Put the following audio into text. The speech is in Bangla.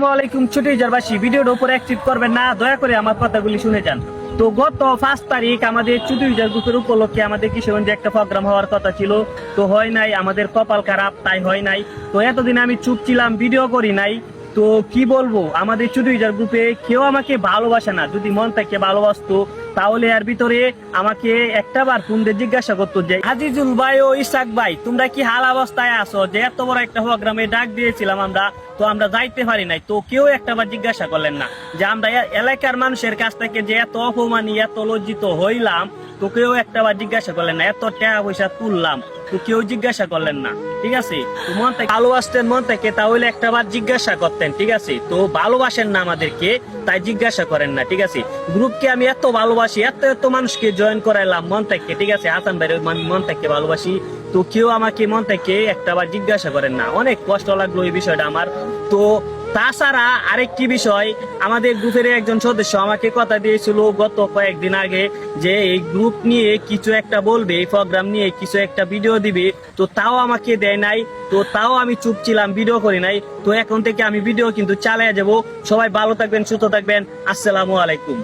আসসালামাইকুম চুটিজারবাসী, ভিডিওর উপরে অ্যাক্টিভ করবেন না, দয়া করে আমার কথাগুলি শুনে যান। তো গত 5 তারিখ আমাদের চুটিজার গ্রুপের উপলক্ষে আমাদের কিশোরগঞ্জে একটা প্রোগ্রাম হওয়ার কথা ছিল, তো হয় নাই। আমাদের কপাল খারাপ, তাই হয় নাই। তো এতদিন আমি চুপ ছিলাম, ভিডিও করি নাই। তো কি বলবো, আমাদের চুটিজার গ্রুপে কেউ আমাকে ভালোবাসে না। যদি মন থেকে ভালোবাসতো তাহলে এর ভিতরে আমাকে একটা বার ফোন দিয়ে জিজ্ঞাসা করতো যে আজিজুল ভাই ও ইসাক ভাই, তোমরা কি হাল অবস্থায় আছো? যে এত বড় একটা প্রোগ্রামে ডাক দিয়েছিলাম আমরা, তো আমরা যাইতে পারি নাই। তো কেউ একটা বার জিজ্ঞাসা করলেন না যে আমরা এলাকার মানুষের কাছ থেকে যে এত অপমানী, এত লজ্জিত হইলাম, তো কেউ একটা বার জিজ্ঞাসা করলেন না। এত টাকা পয়সা তুললাম, তো কেউ জিজ্ঞাসা করলেন না। ঠিক আছে, তো মন থেকে ভালোবাসতেন মন থেকে, তাহলে একটা বার জিজ্ঞাসা করতেন। ঠিক আছে, তো ভালোবাসেন না আমাদেরকে, তাই জিজ্ঞাসা করেন না। ঠিক আছে, গ্রুপকে আমি এত ভালোবাসি, এত এত মানুষকে জয়েন করাইলাম মন থেকে। ঠিক আছে, হাসান ভাইয়ের আমি মন থেকে ভালোবাসি, তো কেউ আমাকে মন থেকে একটা বার জিজ্ঞাসা করেন না। অনেক কষ্ট লাগলো এই বিষয়টা আমার। তো তাছাড়া আরেকটি বিষয়, আমাদের গ্রুপের একজন সদস্য আমাকে কথা দিয়েছিল গত কয়েকদিন আগে যে এই গ্রুপ নিয়ে কিছু একটা বলবে, এই প্রোগ্রাম নিয়ে কিছু একটা ভিডিও দিবে, তো তাও আমাকে দেয় নাই। তো তাও আমি চুপ ছিলাম, ভিডিও করি নাই। তো এখন থেকে আমি ভিডিও কিন্তু চালিয়ে যাব। সবাই ভালো থাকবেন, সুস্থ থাকবেন। আসসালামু আলাইকুম।